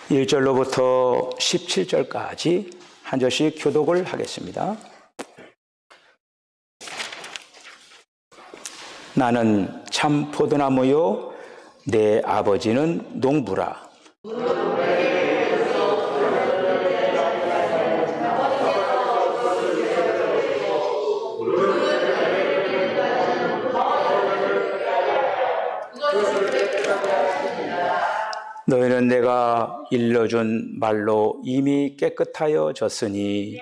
1절로부터 17절까지 한 절씩 교독을 하겠습니다. 나는 참 포도나무요 내 아버지는 농부라. 너희는 내가 일러준 말로 이미 깨끗하여졌으니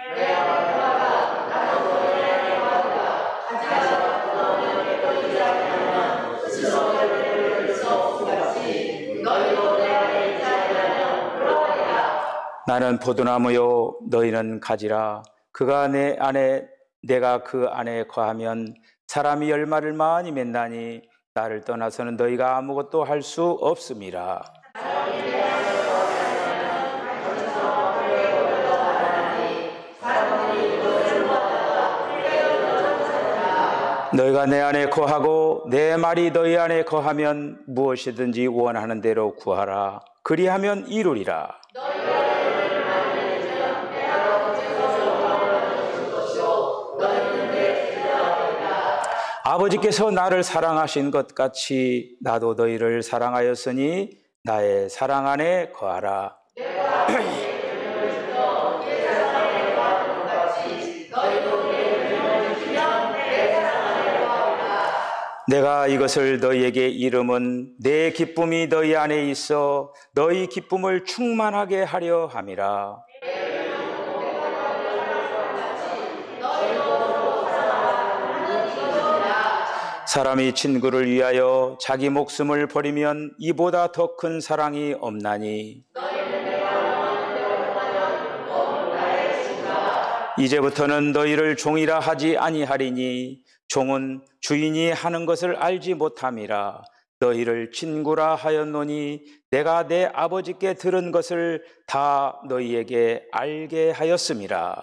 나는 포도나무요 너희는 가지라. 그가 내 안에 내가 그 안에 거하면 사람이 열매를 많이 맺나니 나를 떠나서는 너희가 아무것도 할 수 없음이라. 너희가 내 안에 거하고 내 말이 너희 안에 거하면 무엇이든지 원하는 대로 구하라. 그리하면 이루리라. 아버지께서 나를 사랑하신 것 같이 나도 너희를 사랑하였으니 나의 사랑 안에 거하라. 내가 이것을 너희에게 이름은 내 기쁨이 너희 안에 있어 너희 기쁨을 충만하게 하려 함이라. 사람이 친구를 위하여 자기 목숨을 버리면 이보다 더 큰 사랑이 없나니 이제부터는 너희를 종이라 하지 아니하리니 종은 주인이 하는 것을 알지 못함이라. 너희를 친구라 하였노니 내가 내 아버지께 들은 것을 다 너희에게 알게 하였음이라.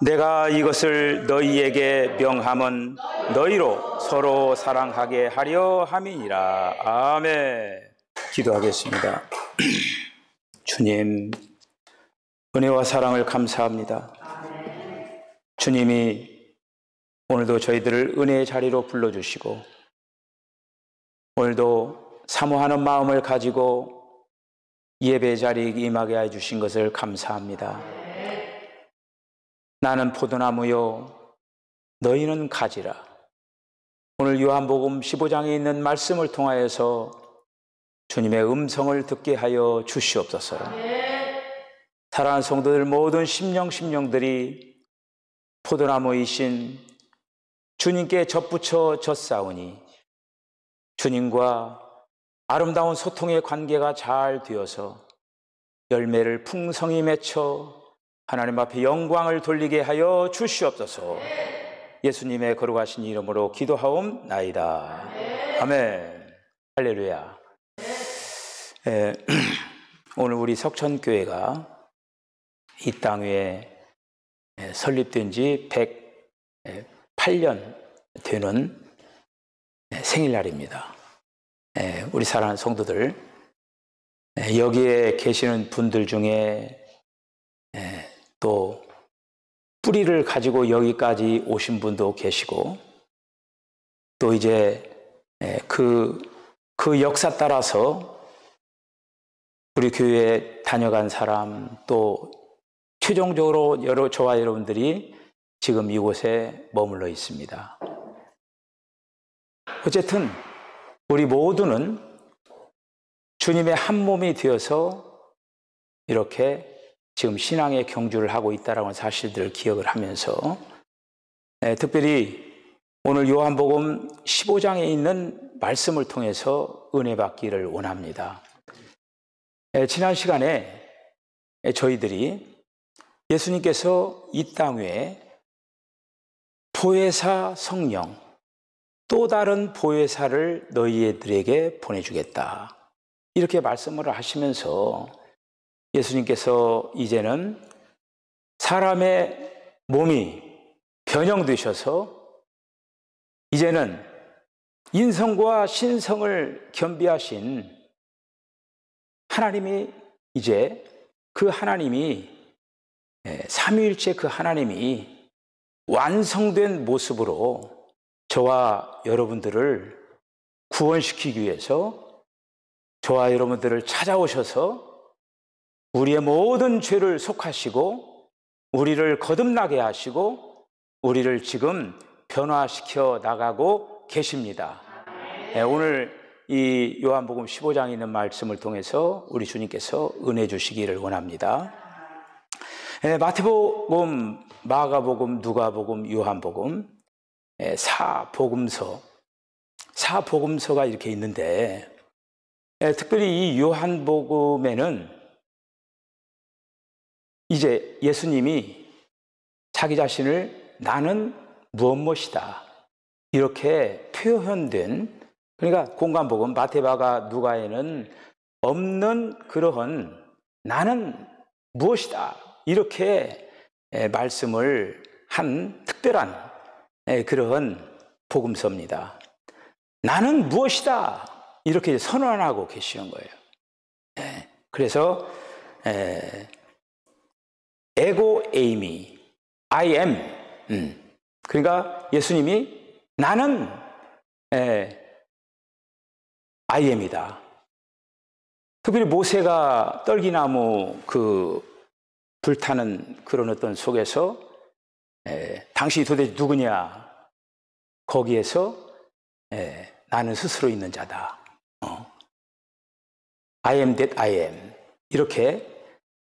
내가 이것을 너희에게 명함은 너희로 서로 사랑하게 하려 함이니라. 아멘. 기도하겠습니다. 주님, 은혜와 사랑을 감사합니다. 주님이 오늘도 저희들을 은혜의 자리로 불러주시고 오늘도 사모하는 마음을 가지고 예배 자리에 임하게 해주신 것을 감사합니다. 나는 포도나무요 너희는 가지라. 오늘 요한복음 15장에 있는 말씀을 통하여서 주님의 음성을 듣게 하여 주시옵소서. 사랑하는 성도들 모든 심령들이 포도나무이신 주님께 젖붙여 젖사오니 주님과 아름다운 소통의 관계가 잘 되어서 열매를 풍성히 맺혀 하나님 앞에 영광을 돌리게 하여 주시옵소서. 예수님의 거룩하신 이름으로 기도하옵나이다. 아멘. 할렐루야. 오늘 우리 석천교회가 이 땅 위에 설립된 지 108년 되는 생일날입니다. 우리 사랑하는 성도들, 여기에 계시는 분들 중에 또 뿌리를 가지고 여기까지 오신 분도 계시고 또 이제 그 역사 따라서 우리 교회에 다녀간 사람 또 최종적으로 저와 여러분들이 지금 이곳에 머물러 있습니다. 어쨌든 우리 모두는 주님의 한 몸이 되어서 이렇게 지금 신앙의 경주를 하고 있다는 사실들을 기억을 하면서 특별히 오늘 요한복음 15장에 있는 말씀을 통해서 은혜 받기를 원합니다. 지난 시간에 저희들이 예수님께서 이 땅 위에 보혜사 성령, 또 다른 보혜사를 너희들에게 보내주겠다 이렇게 말씀을 하시면서 예수님께서 이제는 사람의 몸이 변형되셔서 이제는 인성과 신성을 겸비하신 하나님이 이제 그 하나님이 삼위일체 그 하나님이 완성된 모습으로 저와 여러분들을 구원시키기 위해서 저와 여러분들을 찾아오셔서 우리의 모든 죄를 속하시고 우리를 거듭나게 하시고 우리를 지금 변화시켜 나가고 계십니다. 오늘 이 요한복음 15장에 있는 말씀을 통해서 우리 주님께서 은혜 주시기를 원합니다. 마태복음, 마가복음, 누가복음, 요한복음 사복음서가 이렇게 있는데 특별히 이 요한복음에는 이제 예수님이 자기 자신을 나는 무엇이다 이렇게 표현된, 그러니까 공관복음 마태, 마가, 누가에는 없는 그러한 나는 무엇이다 이렇게 말씀을 한 특별한 그러한 복음서입니다. 나는 무엇이다 이렇게 선언하고 계시는 거예요. 그래서 에고 에이미 I am, 그러니까 예수님이 나는 I am이다. 특별히 모세가 떨기나무 그 불타는 그런 어떤 속에서 당신이 도대체 누구냐, 거기에서 나는 스스로 있는 자다. I am that I am. 이렇게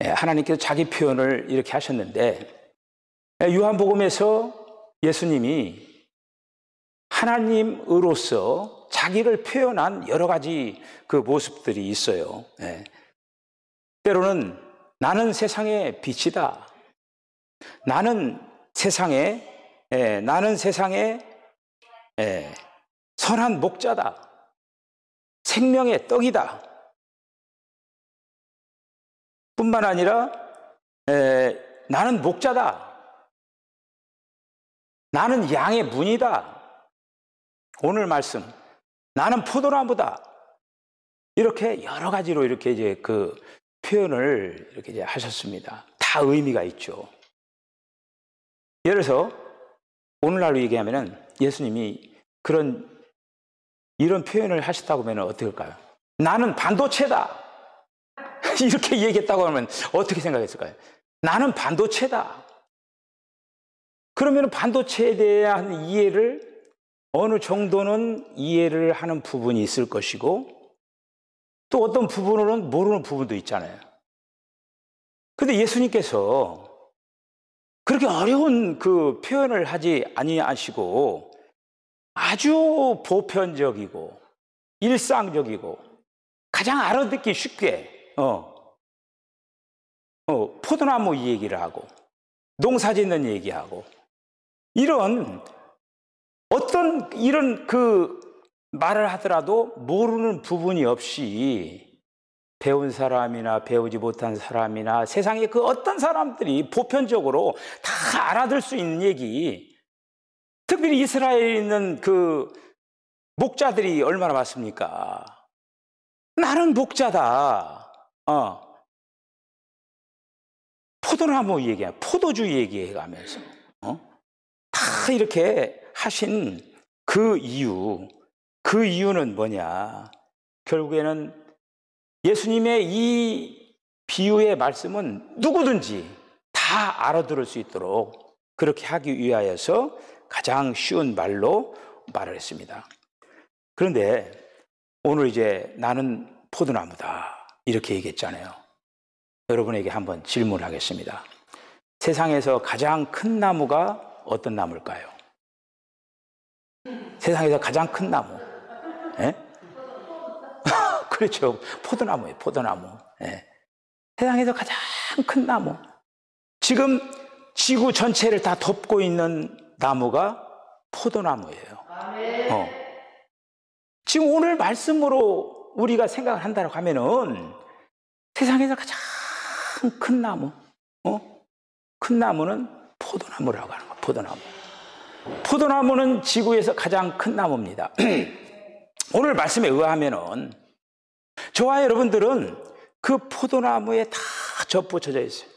하나님께서 자기 표현을 이렇게 하셨는데, 요한복음에서 예수님이 하나님으로서 자기를 표현한 여러 가지 그 모습들이 있어요. 때로는 나는 세상의 빛이다. 나는 세상의 선한 목자다. 생명의 떡이다. 뿐만 아니라 나는 목자다. 나는 양의 문이다. 오늘 말씀 나는 포도나무다. 이렇게 여러 가지로 이렇게 이제 그 표현을 이렇게 이제 하셨습니다. 다 의미가 있죠. 예를 들어서 오늘날로 얘기하면은 예수님이 이런 표현을 하셨다고 하면 어떻게 할까요? 나는 반도체다. 이렇게 얘기했다고 하면 어떻게 생각했을까요? 나는 반도체다. 그러면 반도체에 대한 이해를 어느 정도는 이해를 하는 부분이 있을 것이고 또 어떤 부분으로는 모르는 부분도 있잖아요. 그런데 예수님께서 그렇게 어려운 그 표현을 하지 아니하시고 아주 보편적이고 일상적이고 가장 알아듣기 쉽게 포도나무 얘기를 하고 농사 짓는 얘기하고 이런 그 말을 하더라도 모르는 부분이 없이 배운 사람이나 배우지 못한 사람이나 세상에 그 어떤 사람들이 보편적으로 다 알아들 수 있는 얘기, 특별히 이스라엘에 있는 그 목자들이 얼마나 많습니까? 나는 목자다. 포도나무 얘기야. 포도주 얘기해가면서 다 이렇게 하신 그 이유는 뭐냐? 결국에는 예수님의 이 비유의 말씀은 누구든지 다 알아들을 수 있도록 그렇게 하기 위하여서 가장 쉬운 말로 말을 했습니다. 그런데 오늘 이제 나는 포도나무다 이렇게 얘기했잖아요. 여러분에게 한번 질문하겠습니다. 세상에서 가장 큰 나무가 어떤 나무일까요? 세상에서 가장 큰 나무. 그렇죠. 포도나무예요. 포도나무. 세상에서 가장 큰 나무. 지금 지구 전체를 다 덮고 있는 나무가 포도나무예요. 지금 오늘 말씀으로 우리가 생각을 한다고 하면은 세상에서 가장 큰 나무, 큰 나무는 포도나무라고 하는 거예요. 포도나무. 포도나무는 지구에서 가장 큰 나무입니다. 오늘 말씀에 의하면은 저와 여러분들은 그 포도나무에 다 접붙여져 있어요.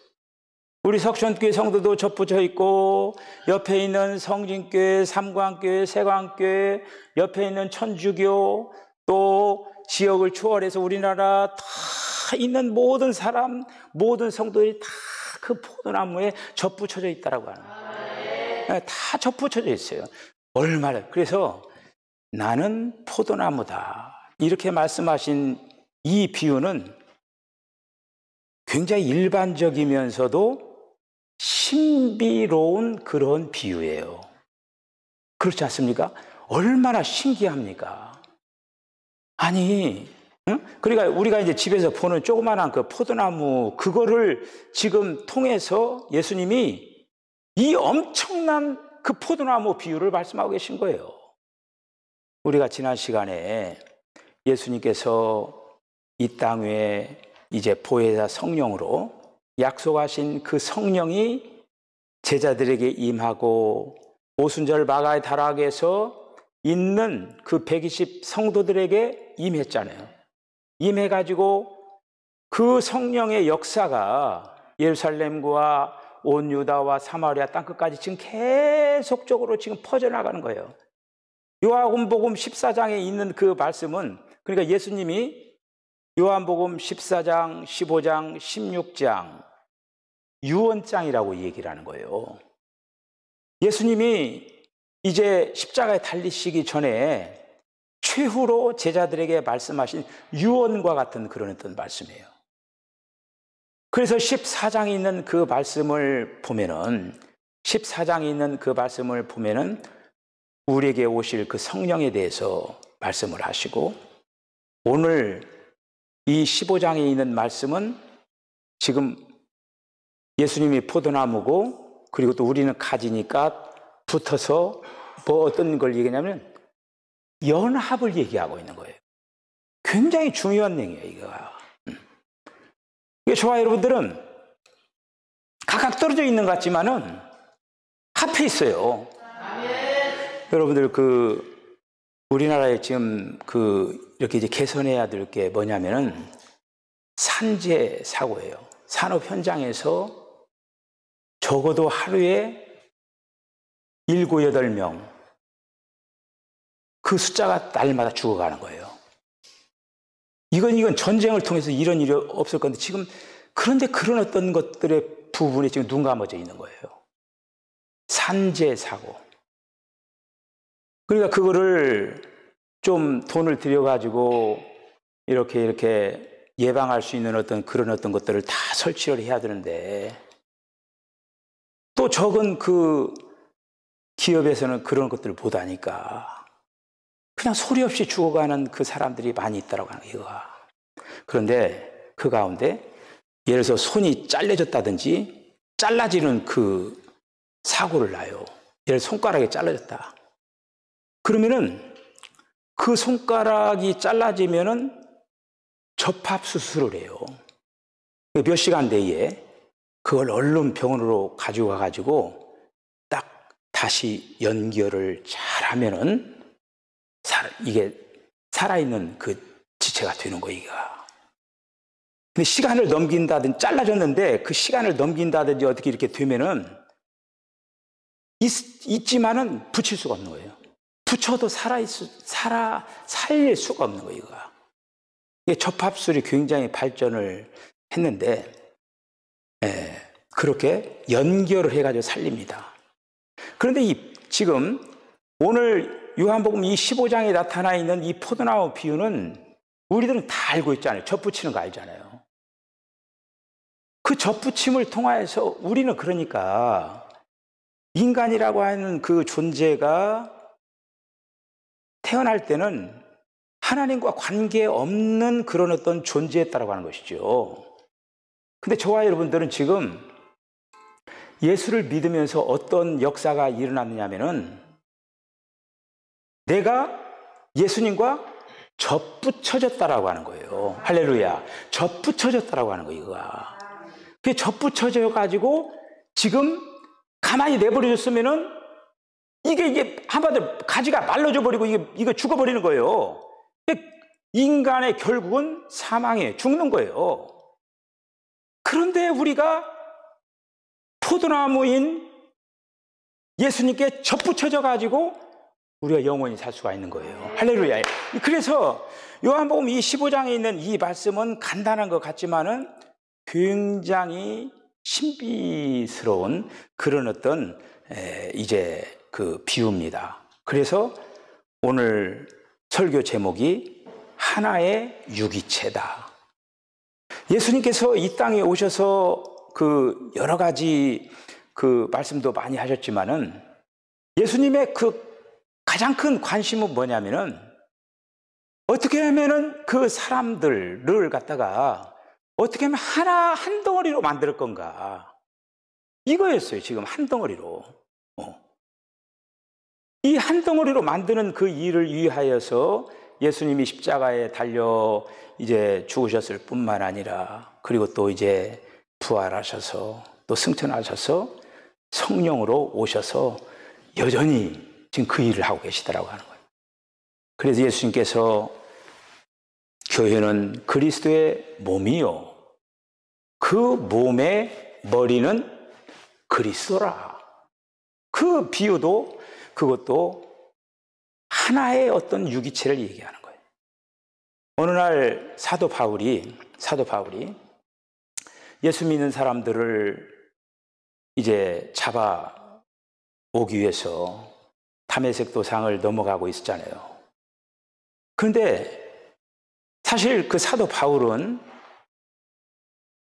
우리 석촌교회 성도도 접붙여 있고, 옆에 있는 성진교회, 삼광교회, 세광교회, 옆에 있는 천주교, 또 지역을 초월해서 우리나라 다 있는 모든 사람, 모든 성도들이 다 그 포도나무에 접붙여져 있다라고 하는 거예요. 다 접붙여져 있어요. 얼마나. 그래서 나는 포도나무다, 이렇게 말씀하신 이 비유는 굉장히 일반적이면서도 신비로운 그런 비유예요. 그렇지 않습니까? 얼마나 신기합니까? 아니, 그러니까 우리가 이제 집에서 보는 조그마한 그 포도나무, 그거를 지금 통해서 예수님이 이 엄청난 그 포도나무 비유를 말씀하고 계신 거예요. 우리가 지난 시간에 예수님께서 이 땅 위에 이제 보혜사 성령으로 약속하신 그 성령이 제자들에게 임하고 오순절 마가의 다락에서 있는 그 120 성도들에게 임했잖아요. 임해가지고 그 성령의 역사가 예루살렘과 온 유다와 사마리아 땅끝까지 지금 계속적으로 지금 퍼져나가는 거예요. 요한복음 14장에 있는 그 말씀은, 그러니까 예수님이 요한복음 14장, 15장, 16장 유언장이라고 얘기를 하는 거예요. 예수님이 이제 십자가에 달리시기 전에 최후로 제자들에게 말씀하신 유언과 같은 그런 어떤 말씀이에요. 그래서 14장에 있는 그 말씀을 보면은, 14장에 있는 그 말씀을 보면은 우리에게 오실 그 성령에 대해서 말씀을 하시고, 오늘 이 15장에 있는 말씀은 지금 예수님이 포도나무고, 그리고 또 우리는 가지니까 붙어서 뭐 어떤 걸 얘기하냐면 연합을 얘기하고 있는 거예요. 굉장히 중요한 얘기예요, 이거가. 저와 여러분들은 각각 떨어져 있는 것 같지만은 합해 있어요. 여러분들 우리나라에 지금 이렇게 이제 개선해야 될 게 뭐냐면은 산재 사고예요. 산업 현장에서 적어도 하루에 7, 8명, 그 숫자가 날마다 죽어가는 거예요. 이건 전쟁을 통해서 이런 일이 없을 건데, 지금 그런데 그런 어떤 것들의 부분에 지금 눈 감아져 있는 거예요. 산재 사고. 그러니까 그거를 좀 돈을 들여가지고 이렇게 예방할 수 있는 그런 어떤 것들을 다 설치를 해야 되는데, 또 적은 그 기업에서는 그런 것들을 못 하니까 그냥 소리 없이 죽어가는 그 사람들이 많이 있다고 하는 이거가. 그런데 그 가운데 예를 들어서 손이 잘려졌다든지 잘라지는 그 사고를 나요. 예를 들어서 손가락이 잘라졌다. 그러면은 그 손가락이 잘라지면은 접합 수술을 해요. 몇 시간 내에 그걸 얼른 병원으로 가지고 가가지고 딱 다시 연결을 잘 하면은 이게 살아있는 그 지체가 되는 거예요, 이가. 근데 시간을 넘긴다든지, 잘라졌는데 그 시간을 넘긴다든지 어떻게 이렇게 되면은 있지만은 붙일 수가 없는 거예요. 붙여도 살릴 수가 없는 거예요, 이거가. 이게 접합술이 굉장히 발전을 했는데, 그렇게 연결을 해가지고 살립니다. 그런데 지금 오늘 요한복음 이 15장에 나타나 있는 이 포도나무 비유는 우리들은 다 알고 있잖아요. 접붙이는 거 알잖아요. 그 접붙임을 통하여서 우리는 그러니까 인간이라고 하는 그 존재가 태어날 때는 하나님과 관계없는 그런 어떤 존재였다라고 하는 것이죠. 근데 저와 여러분들은 지금 예수를 믿으면서 어떤 역사가 일어났느냐면은 내가 예수님과 접붙여졌다라고 하는 거예요. 할렐루야. 접붙여졌다라고 하는 거예요, 이거가. 그게 접붙여져 가지고 지금 가만히 내버려줬으면은 이게 한마디로 가지가 말라져 버리고 이거 죽어버리는 거예요. 인간의 결국은 사망에 죽는 거예요. 그런데 우리가 포도나무인 예수님께 접붙여져 가지고 우리가 영원히 살 수가 있는 거예요. 할렐루야. 그래서 요한복음 이 15장에 있는 이 말씀은 간단한 것 같지만은 굉장히 신비스러운 그런 어떤 이제 그 비유입니다. 그래서 오늘 설교 제목이 하나의 유기체다. 예수님께서 이 땅에 오셔서 그 여러 가지 그 말씀도 많이 하셨지만은 예수님의 그 가장 큰 관심은 뭐냐면은 어떻게 하면은 그 사람들을 갖다가 어떻게 하면 한 덩어리로 만들 건가. 이거였어요. 지금 한 덩어리로. 이 한 덩어리로 만드는 그 일을 위하여서 예수님이 십자가에 달려 이제 죽으셨을 뿐만 아니라 그리고 또 이제 부활하셔서 또 승천하셔서 성령으로 오셔서 여전히 지금 그 일을 하고 계시더라고 하는 거예요. 그래서 예수님께서 교회는 그리스도의 몸이요. 그 몸의 머리는 그리스도라. 그 비유도 그것도 하나의 어떤 유기체를 얘기하는 거예요. 어느 날 사도 바울이 예수 믿는 사람들을 이제 잡아 오기 위해서 다메섹 도상을 넘어가고 있었잖아요. 그런데 사실 그 사도 바울은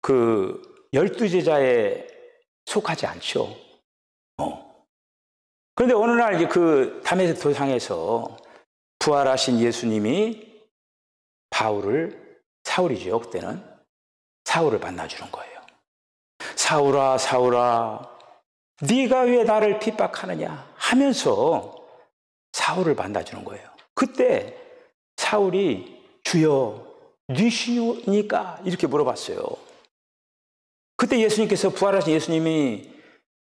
그 12제자에 속하지 않죠. 그런데 어느 날 이제 그 다메섹 도상에서 부활하신 예수님이 사울이죠. 그때는 사울을 만나주는 거예요. 사울아, 사울아, 네가 왜 나를 핍박하느냐 하면서 사울을 만나주는 거예요. 그때 사울이 주여 누구시니까 이렇게 물어봤어요. 그때 예수님께서 부활하신 예수님이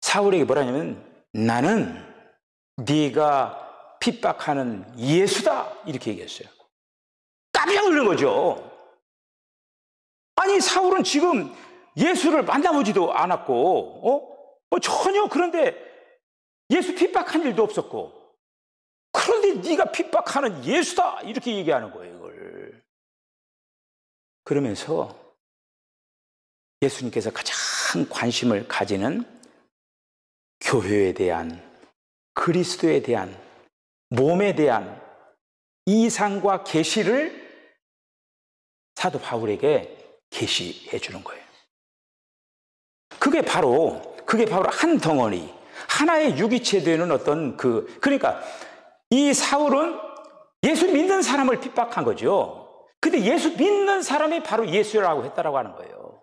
사울에게 뭐라냐면 나는 네가 핍박하는 예수다 이렇게 얘기했어요. 깜짝 놀란 거죠. 아니 사울은 지금 예수를 만나보지도 않았고 전혀 그런데 예수 핍박한 일도 없었고 그런데 네가 핍박하는 예수다 이렇게 얘기하는 거예요. 이걸 그러면서 예수님께서 가장 관심을 가지는 교회에 대한 그리스도에 대한 몸에 대한 이상과 계시를 사도 바울에게 계시해 주는 거예요. 그게 바로 한 덩어리, 하나의 유기체 되는 어떤 그러니까 이 사울은 예수 믿는 사람을 핍박한 거죠. 근데 예수 믿는 사람이 바로 예수라고 했다라고 하는 거예요.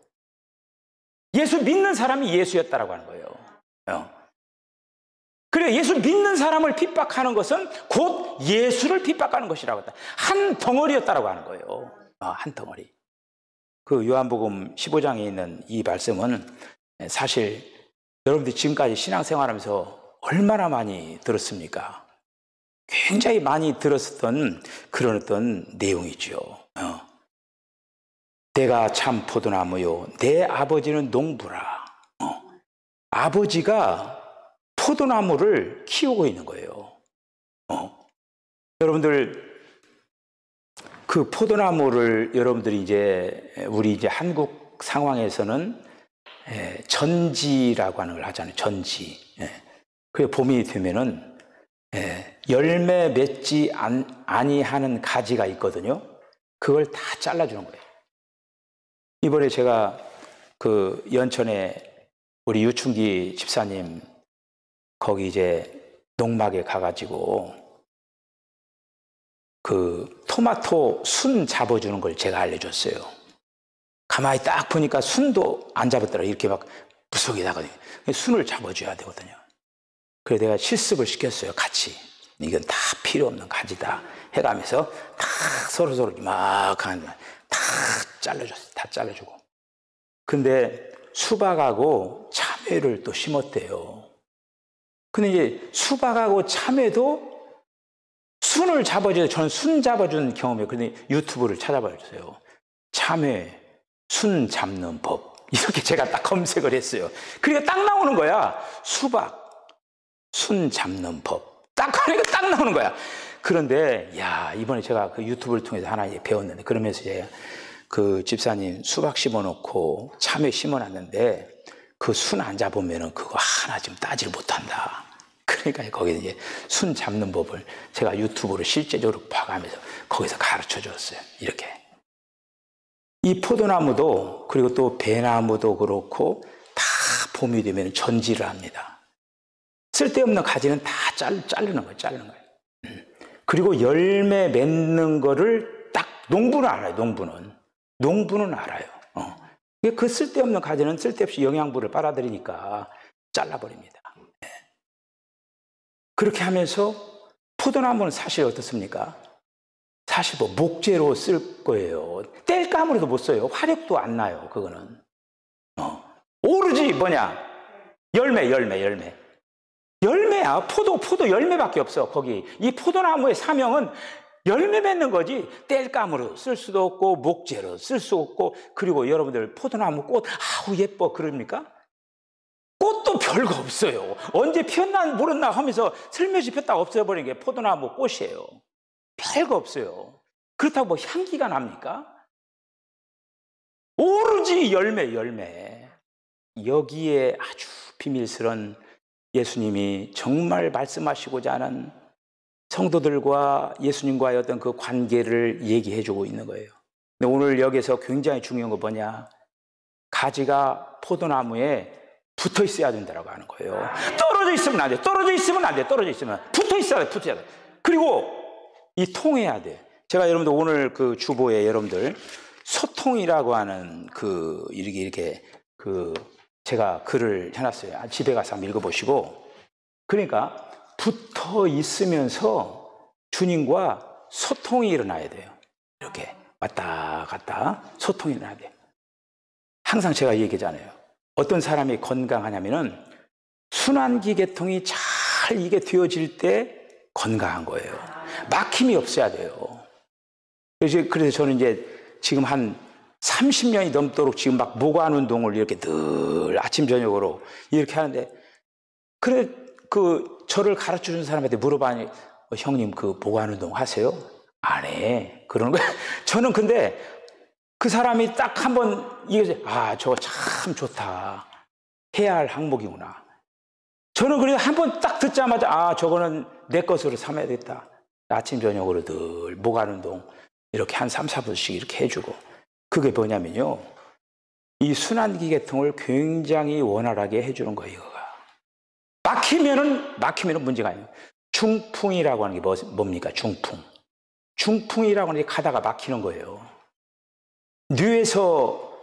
예수 믿는 사람이 예수였다라고 하는 거예요. 그래 예수 믿는 사람을 핍박하는 것은 곧 예수를 핍박하는 것이라고 했다. 한 덩어리였다라고 하는 거예요. 한 덩어리. 그 요한복음 15장에 있는 이 말씀은 사실 여러분들이 지금까지 신앙생활하면서 얼마나 많이 들었습니까? 굉장히 많이 들었었던 그런 어떤 내용이죠. 내가 참 포도나무요 내 아버지는 농부라. 아버지가 포도나무를 키우고 있는 거예요. 여러분들 그 포도나무를 여러분들이 우리 이제 한국 상황에서는 전지라고 하는 걸 하잖아요. 전지. 그 봄이 되면은 열매 맺지 아니하는 가지가 있거든요. 그걸 다 잘라주는 거예요. 이번에 제가 그 연천에 우리 유충기 집사님 거기 이제 농막에 가가지고 그 토마토 순 잡아주는 걸 제가 알려줬어요. 가만히 딱 보니까 순도 안 잡았더라고요. 이렇게 막 무속에다가 순을 잡아줘야 되거든요. 그래서 내가 실습을 시켰어요. 같이. 이건 다 필요 없는 가지다 해가면서 다 서로서로 막 다 잘라줬어요. 다 잘라주고. 근데 수박하고 참외를 또 심었대요. 근데 이제 수박하고 참외도 순을 잡아줘요. 저는 순 잡아준 경험이에요. 근데 유튜브를 찾아봐주세요. 참외, 순 잡는 법. 이렇게 제가 딱 검색을 했어요. 그러니까 딱 나오는 거야. 수박, 순 잡는 법. 딱 하니까 딱 나오는 거야. 그런데, 야, 이번에 제가 그 유튜브를 통해서 하나 배웠는데, 그러면서 제가 그 집사님 수박 심어놓고 참외 심어놨는데, 그 순 안 잡으면은 그거 하나 지금 따지를 못한다. 그러니까 거기서 이제 순 잡는 법을 제가 유튜브로 실제적으로 봐가면서 거기서 가르쳐 줬어요. 이렇게. 이 포도나무도 그리고 또 배나무도 그렇고 다 봄이 되면 전지를 합니다. 쓸데없는 가지는 다 자르는 거예요. 자르는 거예요. 그리고 열매 맺는 거를 딱 농부는 알아요. 농부는 알아요. 그 쓸데없는 가지는 쓸데없이 영양분을 빨아들이니까 잘라버립니다. 그렇게 하면서 포도나무는 사실 어떻습니까? 사실 뭐 목재로 쓸 거예요. 땔감으로도 못 써요. 화력도 안 나요. 그거는. 오로지 뭐냐? 열매야. 포도 열매밖에 없어. 거기 이 포도나무의 사명은 열매 맺는 거지. 땔감으로 쓸 수도 없고 목재로 쓸 수 없고. 그리고 여러분들 포도나무 꽃 아우 예뻐 그럽니까? 꽃도 별거 없어요. 언제 피었나 모르나 하면서 슬며시 폈다가 없어버리는 게 포도나무 꽃이에요. 별거 없어요. 그렇다고 뭐 향기가 납니까? 오로지 열매. 여기에 아주 비밀스러운 예수님이 정말 말씀하시고자 하는 성도들과 예수님과의 어떤 그 관계를 얘기해주고 있는 거예요. 근데 오늘 여기서 굉장히 중요한 거 뭐냐? 가지가 포도나무에 붙어 있어야 된다고 하는 거예요. 떨어져 있으면 안 돼. 떨어져 있으면 붙어 있어야 돼. 그리고 이 통해야 돼. 제가 여러분들 오늘 그 주보에 여러분들 소통이라고 하는 그 이렇게 그 제가 글을 해놨어요. 집에 가서 한번 읽어보시고. 그러니까 붙어 있으면서 주님과 소통이 일어나야 돼요. 이렇게 왔다 갔다 소통이 일어나야 돼요. 항상 제가 얘기하잖아요. 어떤 사람이 건강하냐면은 순환기 계통이 잘 이게 되어질 때 건강한 거예요. 막힘이 없어야 돼요. 그래서 저는 이제 지금 한 30년이 넘도록 지금 막 모관 운동을 이렇게 늘 아침 저녁으로 이렇게 하는데, 그래 저를 가르쳐 주는 사람한테 물어봐니 형님 그 모관 운동 하세요? 안 해. 그러는 거예요. 저는 근데 그 사람이 딱 한번 이게 저거 참 좋다. 해야 할 항목이구나. 저는 그래서 한번 딱 듣자마자 저거는 내 것으로 삼아야겠다. 아침 저녁으로 늘 모관 운동 이렇게 한 3, 4분씩 이렇게 해주고. 그게 뭐냐면요, 이 순환기 계통을 굉장히 원활하게 해주는 거예요. 막히면은 문제가 아니에요. 중풍이라고 하는 게 뭡니까? 중풍이라고 하는 게 가다가 막히는 거예요. 뇌에서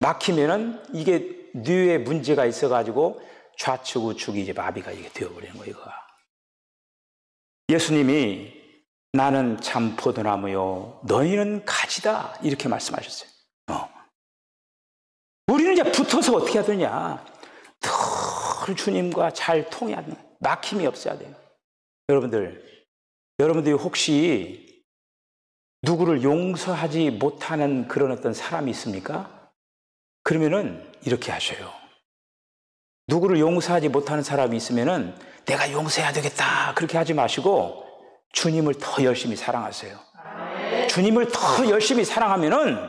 막히면은 이게 뇌에 문제가 있어가지고 좌측 우측이 이제 마비가 이게 되어버리는 거예요. 예수님이 나는 참 포도나무요 너희는 가지다 이렇게 말씀하셨어요. 우리는 이제 붙어서 어떻게 해야 되냐? 늘 주님과 잘 통해야 돼. 막힘이 없어야 돼요. 여러분들이 혹시 누구를 용서하지 못하는 그런 어떤 사람이 있습니까? 그러면은 이렇게 하셔요. 누구를 용서하지 못하는 사람이 있으면은 내가 용서해야 되겠다 그렇게 하지 마시고 주님을 더 열심히 사랑하세요. 주님을 더 열심히 사랑하면은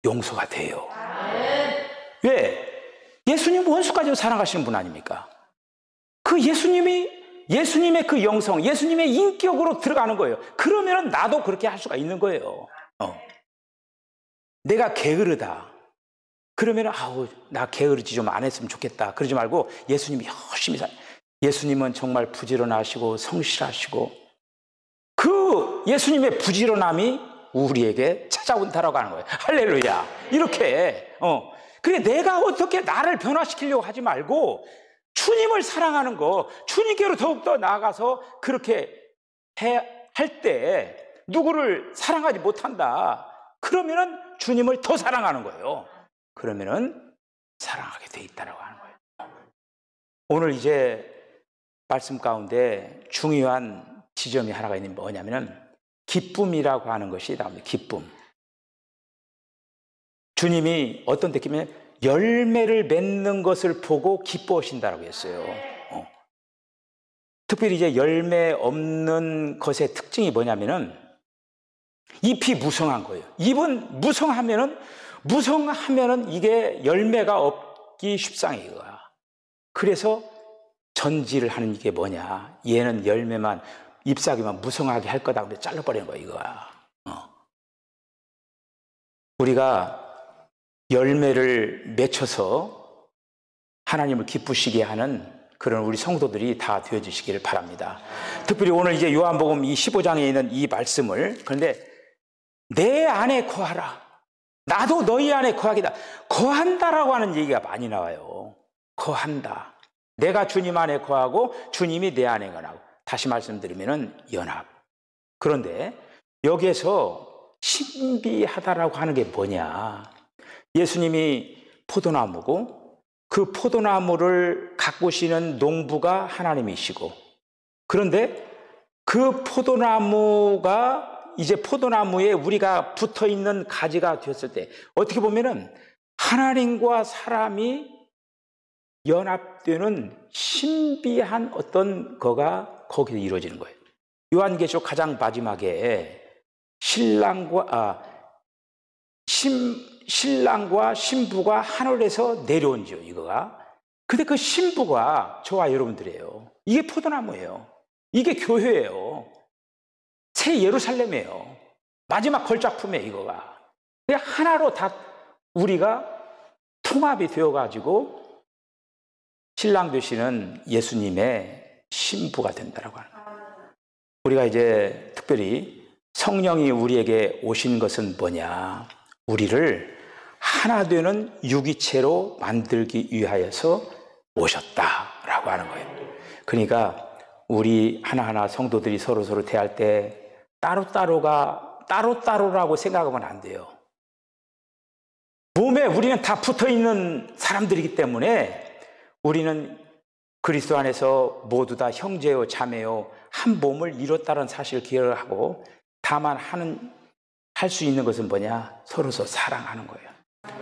용서가 돼요. 왜? 예수님 원수까지도 사랑하시는 분 아닙니까? 그 예수님의 그 영성, 예수님의 인격으로 들어가는 거예요. 그러면은 나도 그렇게 할 수가 있는 거예요. 내가 게으르다. 그러면은 나 게으르지 좀 안 했으면 좋겠다. 그러지 말고 예수님이 열심히 예수님은 정말 부지런하시고 성실하시고 그 예수님의 부지런함이 우리에게 찾아온다라고 하는 거예요. 할렐루야. 이렇게 그게 내가 어떻게 나를 변화시키려고 하지 말고 주님을 사랑하는 거, 주님께로 더욱더 나아가서 그렇게 할 때 누구를 사랑하지 못한다. 그러면은 주님을 더 사랑하는 거예요. 그러면은 사랑하게 돼 있다라고 하는 거예요. 오늘 이제 말씀 가운데 중요한 지점이 하나가 있는 게 뭐냐면은 기쁨이라고 하는 것이 나옵니다. 기쁨. 주님이 어떤 느낌이냐면 열매를 맺는 것을 보고 기뻐하신다라고 했어요. 특별히 이제 열매 없는 것의 특징이 뭐냐면은 잎이 무성한 거예요. 잎은 무성하면은 이게 열매가 없기 쉽상해 이거야. 그래서 전지를 하는 이게 뭐냐? 얘는 열매만 잎사귀만 무성하게 할 거다. 근데 잘라버리는 거야 이거야. 우리가 열매를 맺혀서 하나님을 기쁘시게 하는 그런 우리 성도들이 다 되어주시기를 바랍니다. 특별히 오늘 이제 요한복음 이 15장에 있는 이 말씀을 그런데 내 안에 거하라. 나도 너희 안에 거하기다. 거한다라고 하는 얘기가 많이 나와요. 거한다. 내가 주님 안에 거하고 주님이 내 안에 거하고. 다시 말씀드리면은 연합. 그런데 여기에서 신비하다라고 하는 게 뭐냐? 예수님이 포도나무고 그 포도나무를 가꾸시는 농부가 하나님이시고 그런데 그 포도나무가 이제 포도나무에 우리가 붙어 있는 가지가 되었을 때 어떻게 보면은 하나님과 사람이 연합되는 신비한 어떤 거가 거기서 이루어지는 거예요. 요한계시록 가장 마지막에 신랑과 신부가 하늘에서 내려온지요, 이거가. 근데 그 신부가 저와 여러분들이에요. 이게 포도나무예요. 이게 교회예요. 새 예루살렘이에요. 마지막 걸작품이에요, 이거가. 그냥 하나로 다 우리가 통합이 되어가지고 신랑 되시는 예수님의 신부가 된다라고 하는 거예요. 우리가 이제 특별히 성령이 우리에게 오신 것은 뭐냐? 우리를 하나 되는 유기체로 만들기 위하여서 오셨다라고 하는 거예요. 그러니까 우리 하나하나 성도들이 서로 대할 때 따로따로라고 생각하면 안 돼요. 몸에 우리는 다 붙어 있는 사람들이기 때문에 우리는 그리스도 안에서 모두 다 형제요 자매요 한 몸을 이뤘다는 사실을 기억을 하고 다만 할 수 있는 것은 뭐냐? 서로 사랑하는 거예요.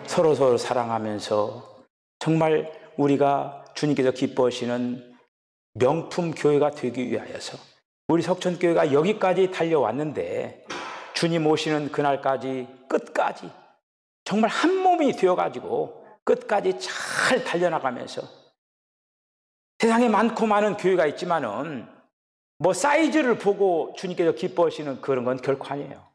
서로 사랑하면서 정말 우리가 주님께서 기뻐하시는 명품 교회가 되기 위하여서 우리 석천교회가 여기까지 달려왔는데 주님 오시는 그날까지 끝까지 정말 한 몸이 되어가지고 끝까지 잘 달려나가면서 세상에 많고 많은 교회가 있지만은 뭐 사이즈를 보고 주님께서 기뻐하시는 그런 건 결코 아니에요.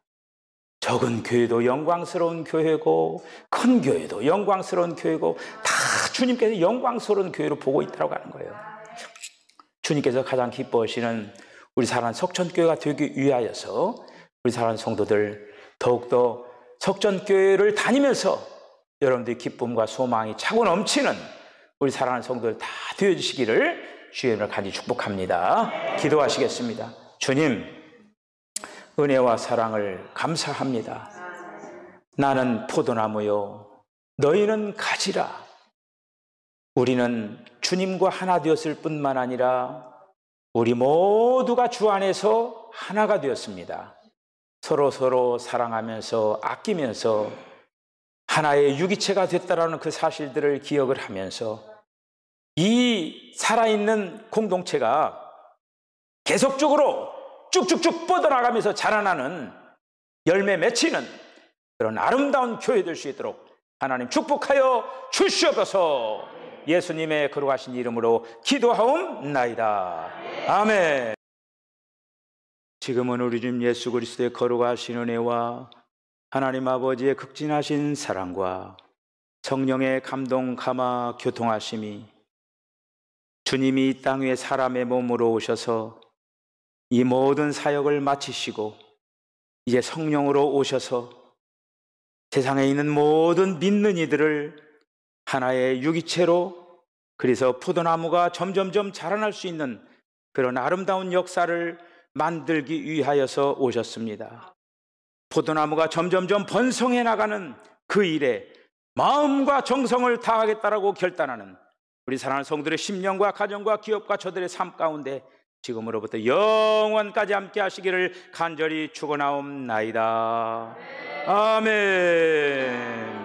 적은 교회도 영광스러운 교회고 큰 교회도 영광스러운 교회고 다 주님께서 영광스러운 교회로 보고 있다고 하는 거예요. 주님께서 가장 기뻐하시는 우리 사랑하는 석천교회가 되기 위하여서 우리 사랑하는 성도들 더욱더 석천교회를 다니면서 여러분들의 기쁨과 소망이 차고 넘치는 우리 사랑하는 성도들 다 되어주시기를 주의 이름으로 간절히 축복합니다. 기도하시겠습니다. 주님, 은혜와 사랑을 감사합니다. 나는 포도나무요, 너희는 가지라. 우리는 주님과 하나 되었을 뿐만 아니라 우리 모두가 주 안에서 하나가 되었습니다. 서로 사랑하면서 아끼면서 하나의 유기체가 됐다라는 그 사실들을 기억을 하면서 이 살아있는 공동체가 계속적으로 쭉쭉쭉 뻗어나가면서 자라나는 열매 맺히는 그런 아름다운 교회 될 수 있도록 하나님 축복하여 주시옵소서. 예수님의 거룩하신 이름으로 기도하옵나이다. 아멘. 지금은 우리 주님 예수 그리스도의 거룩하신 은혜와 하나님 아버지의 극진하신 사랑과 성령의 감동 감화 교통하심이 주님이 이 땅 위에 사람의 몸으로 오셔서 이 모든 사역을 마치시고 이제 성령으로 오셔서 세상에 있는 모든 믿는 이들을 하나의 유기체로 그래서 포도나무가 점점점 자라날 수 있는 그런 아름다운 역사를 만들기 위하여서 오셨습니다. 포도나무가 점점점 번성해 나가는 그 일에 마음과 정성을 다하겠다라고 결단하는 우리 사랑하는 성도들의 심령과 가정과 기업과 저들의 삶 가운데 지금으로부터 영원까지 함께 하시기를 간절히 축원하옵나이다. 아멘.